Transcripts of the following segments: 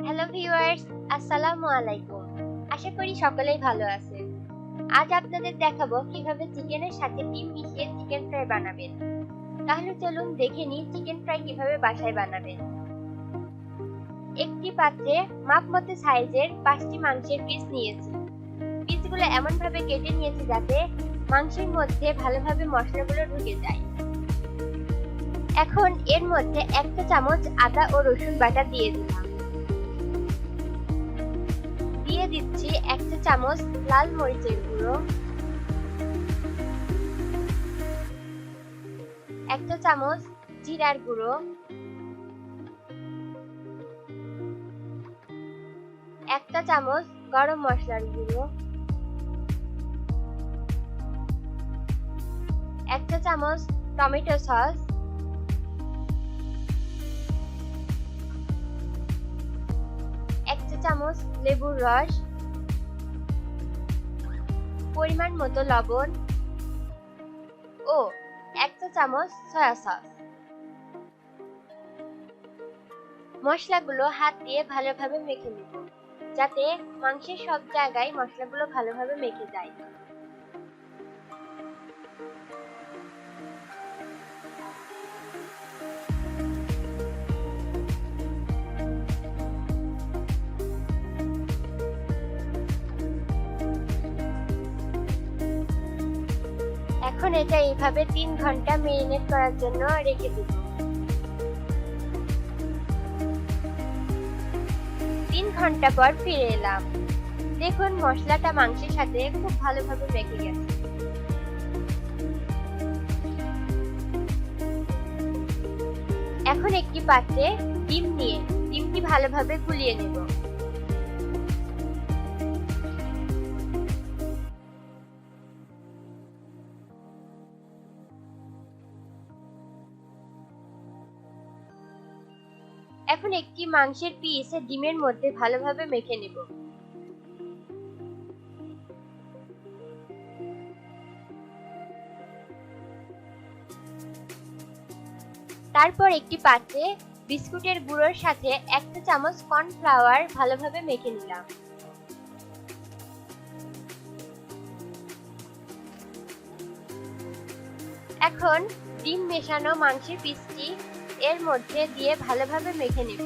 Hello viewers, আসসালামু আলাইকুম। আশা করি সকলেই ভালো আছেন। আজ আপনাদের দেখাবো কিভাবে চিকেনের সাথে ডিম মিশিয়ে চিকেন ফ্রাই বানাবেন। তাহলে চলুন দেখে নিই চিকেন ফ্রাই কিভাবে বাসায় বানাবেন। একটি পাত্রে মাপমতো সাইজের 5টি মাংসের পিস নিয়েছি। পিসগুলো এমনভাবে কেটে নিয়েছি যাতে মাংসের মধ্যে ভালোভাবে মশলাগুলো ঢুকে যায়। এখন এর মধ্যে 1 চামচ আদা ও রসুন বাটা দিয়ে দিলাম। দিয়ে দিচ্ছি 1 চামচ লাল মরিচের গুঁড়ো, 1 চামচ জিরার গুঁড়ো, 1 চামচ গরম মশলার গুঁড়ো, 1 চামচ টমেটো সস, 1 চামচ লেবুর রস, পরিমাণ মতো লবণ ও 1 চামচ সয়া সস। মশলাগুলো হাত দিয়ে ভালোভাবে মেখে নিব যাতে মাংসের সব জায়গায় মশলাগুলো ভালোভাবে মেখে যায়। এখন এটা এইভাবে 3 ঘন্টা মেরিনেট করার জন্য রেখে দিব। 3 ঘন্টা পর ফিরে এলাম। দেখুন মশলাটা মাংসের সাথে খুব ভালোভাবে মেখে গেছে। এখন একটি পাত্রে ডিম নিয়ে ডিমটি ভালোভাবে গুলিয়ে নেব। এখন একটি মাংসের পিস ডিমের মধ্যে ভালোভাবে মেখে নেব। তারপর একটি পাত্রে বিস্কুটের গুঁড়োর সাথে 1 চামচ কর্নফ্লাওয়ার ভালোভাবে মেখে নিলাম। এখন ডিম মেশানো মাংসের পিসটি এর মধ্যে দিয়ে ভালোভাবে মেখে নেব।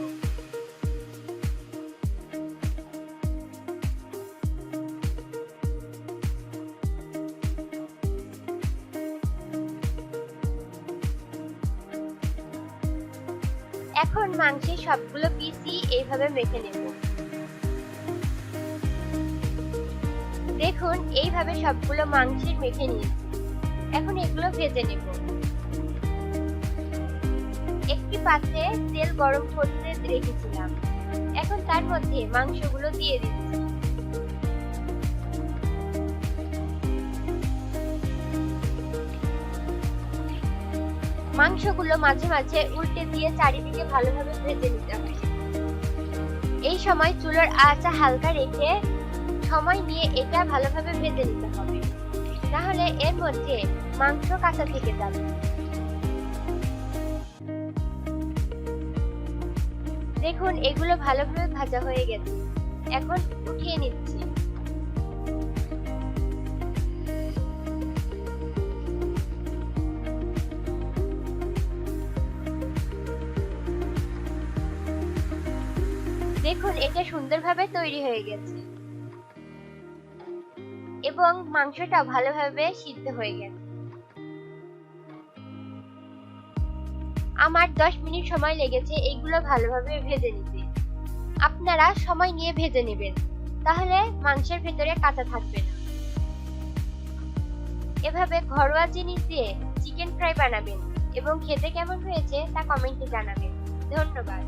এখন মাংসের সবগুলো পিসই এইভাবে মেখে নেব। দেখুন এইভাবে সবগুলো মাংসের মেখে নিয়েছি। এখন এগুলো ভেজে নেব। একটি পাত্রে তেল গরম করতে রেখেছিলাম। এখন তার মধ্যে মাংসগুলো দিয়ে দিচ্ছি। মাংসগুলো মাঝে মাঝে উল্টে দিয়ে চারিদিকে ভালোভাবে ভেজে নিতে হবে। এই সময় চুলার আঁচ হালকা রেখে সময় নিয়ে এটা ভালোভাবে ভেজে নিতে হবে, তাহলে এর মধ্যে মাংস কাঁচা থেকে যাবে। দেখুন এগুলো ভালোভাবে ভাজা হয়ে গেছে। এখন উঠিয়ে নিচ্ছি। দেখুন এটা সুন্দরভাবে তৈরি হয়ে গেছে এবং মাংসটা ভালোভাবে সিদ্ধ হয়ে গেছে। আমার 10 মিনিট সময় লেগেছে এইগুলো ভালোভাবে ভেজে নিতে। আপনারা সময় নিয়ে ভেজে নেবেন, তাহলে মাংসের ভেতরে কাঁচা থাকবে না। এভাবে ঘরোয়া জিনিস দিয়ে চিকেন ফ্রাই বানাবেন এবং খেতে কেমন হয়েছে তা কমেন্টে জানাবেন। ধন্যবাদ।